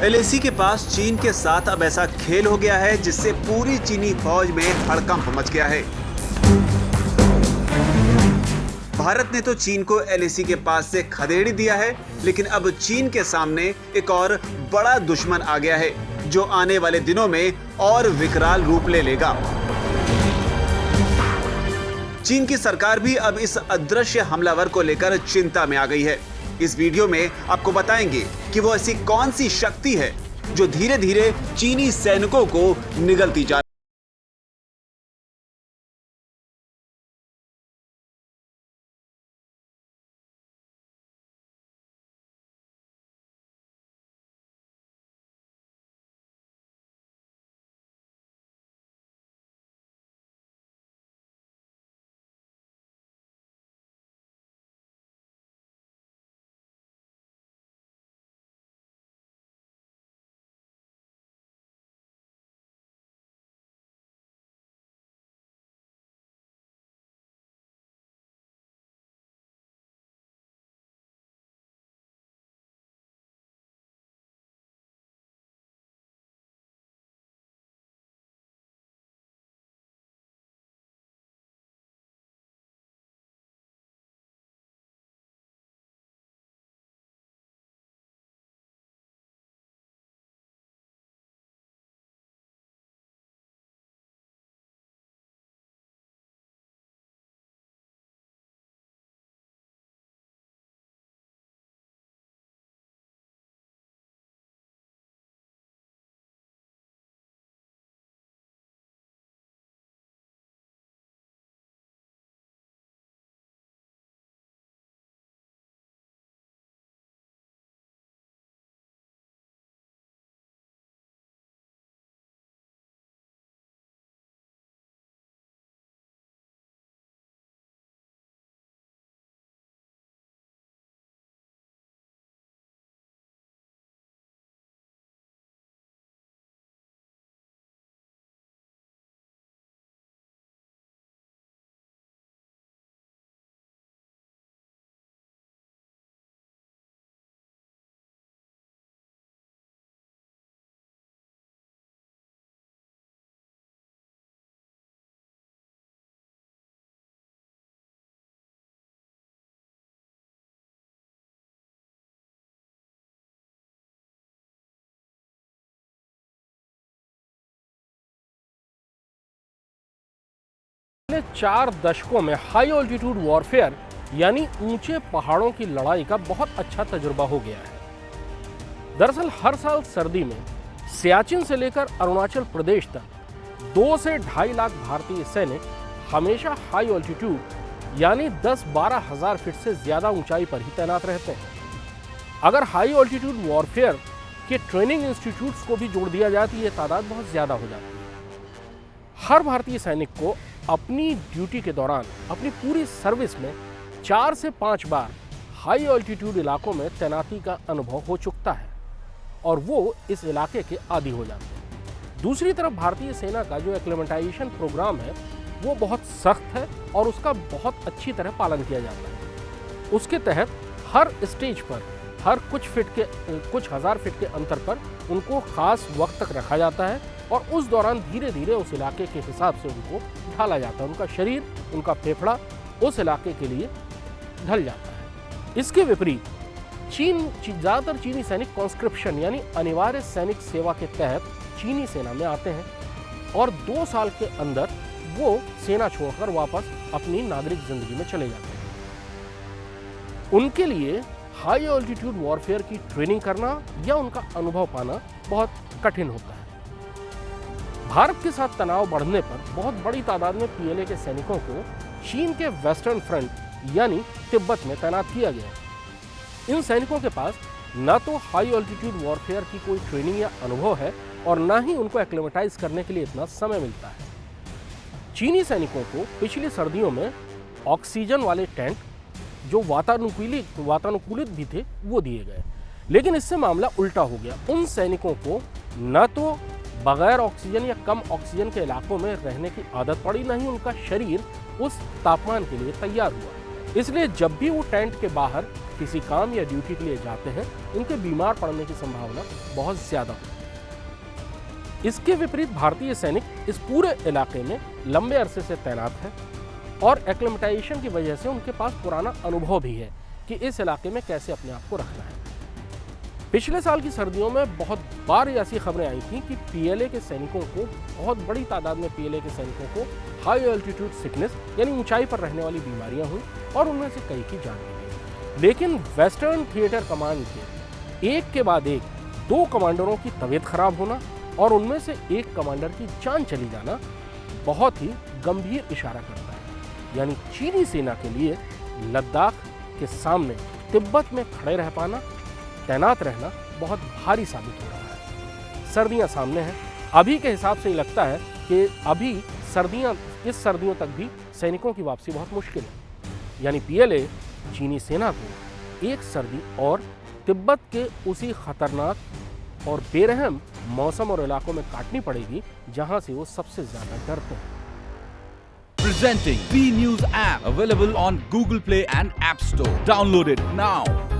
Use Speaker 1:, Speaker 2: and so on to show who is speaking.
Speaker 1: LAC के पास चीन के साथ अब ऐसा खेल हो गया है जिससे पूरी चीनी फौज में हड़कंप मच गया है। भारत ने तो चीन को एलएसी के पास से खदेड़ दिया है, लेकिन अब चीन के सामने एक और बड़ा दुश्मन आ गया है जो आने वाले दिनों में और विकराल रूप ले लेगा। चीन की सरकार भी अब इस अदृश्य हमलावर को लेकर चिंता में आ गई है। इस वीडियो में आपको बताएंगे कि वो ऐसी कौन सी शक्ति है जो धीरे धीरे चीनी सैनिकों को निगलती जा
Speaker 2: पिछले 4 दशकों में हाई ऑल्टीट्यूड वॉरफेयर यानी ऊंचे पहाड़ों की लड़ाई का बहुत अच्छा तजुर्बा हो गया है। दरअसल हर साल सर्दी में सियाचिन से लेकर अरुणाचल प्रदेश तक 2 से 2.5 लाख भारतीय सैनिक हमेशा हाई ऑल्टीट्यूड यानी 10-12 हजार फीट से ज्यादा ऊंचाई पर ही तैनात रहते हैं। अगर हाई ऑल्टीट्यूड वॉरफेयर के ट्रेनिंग इंस्टीट्यूट्स को भी जोड़ दिया जाए तो ये तादाद बहुत ज्यादा हो जाती है। हर भारतीय सैनिक को अपनी ड्यूटी के दौरान अपनी पूरी सर्विस में 4 से 5 बार हाई ऑल्टीट्यूड इलाकों में तैनाती का अनुभव हो चुका है और वो इस इलाके के आदी हो जाते हैं। दूसरी तरफ भारतीय सेना का जो एक्लेमेटाइजेशन प्रोग्राम है वो बहुत सख्त है और उसका बहुत अच्छी तरह पालन किया जाता है। उसके तहत हर स्टेज पर हर कुछ हजार फीट के अंतर पर उनको खास वक्त तक रखा जाता है और उस दौरान धीरे धीरे उस इलाके के हिसाब से उनको ढाला जाता है। उनका शरीर, उनका फेफड़ा उस इलाके के लिए ढल जाता है। इसके विपरीत ज़्यादातर चीनी सैनिक कॉन्स्क्रिप्शन यानी अनिवार्य सैनिक सेवा के तहत चीनी सेना में आते हैं और 2 साल के अंदर वो सेना छोड़कर वापस अपनी नागरिक जिंदगी में चले जाते हैं। उनके लिए हाई ऑल्टीट्यूड वॉरफेयर की ट्रेनिंग करना या उनका अनुभव पाना बहुत कठिन होता है। भारत के साथ तनाव बढ़ने पर बहुत बड़ी तादाद में पीएलए के सैनिकों को चीन के वेस्टर्न फ्रंट यानी तिब्बत में तैनात किया गया। इन सैनिकों के पास न तो हाई ऑल्टीट्यूड वॉरफेयर की कोई ट्रेनिंग या अनुभव है और न ही उनको एक्लेमेटाइज करने के लिए इतना समय मिलता है। चीनी सैनिकों को पिछली सर्दियों में ऑक्सीजन वाले टेंट जो वातानुकूलित भी थे वो दिए गए, लेकिन इससे मामला उल्टा हो गया। उन सैनिकों को न तो बगैर ऑक्सीजन या कम ऑक्सीजन के इलाकों में रहने की आदत पड़ी, नहीं उनका शरीर उस तापमान के लिए तैयार हुआ। इसलिए जब भी वो टेंट के बाहर किसी काम या ड्यूटी के लिए जाते हैं, उनके बीमार पड़ने की संभावना बहुत ज्यादा होती है। इसके विपरीत भारतीय सैनिक इस पूरे इलाके में लंबे अरसे से तैनात हैं और एक्लिमेटाइजेशन की वजह से उनके पास पुराना अनुभव भी है कि इस इलाके में कैसे अपने आप को रखना है। पिछले साल की सर्दियों में बहुत बार ऐसी खबरें आई थी कि पीएलए के सैनिकों को, बहुत बड़ी तादाद में पीएलए के सैनिकों को हाई एल्टीट्यूड सिकनेस यानी ऊंचाई पर रहने वाली बीमारियां हुई और उनमें से कई की जान भी गई। लेकिन वेस्टर्न थिएटर कमांड के एक के बाद एक 2 कमांडरों की तबीयत खराब होना और उनमें से एक कमांडर की जान चली जाना बहुत ही गंभीर इशारा करता है। यानी चीनी सेना के लिए लद्दाख के सामने तिब्बत में खड़े रह पाना, तैनात रहना बहुत भारी साबित हो रहा है। सर्दियां सामने हैं। अभी के हिसाब से लगता है कि अभी इस सर्दियों तक भी सैनिकों की वापसी बहुत मुश्किल है। यानी पीएलए चीनी सेना को एक सर्दी और तिब्बत के उसी खतरनाक और बेरहम मौसम और इलाकों में काटनी पड़ेगी जहां से वो सबसे ज्यादा डरते हैं।
Speaker 3: Presenting B News app available on Google Play and App Store. Download it now.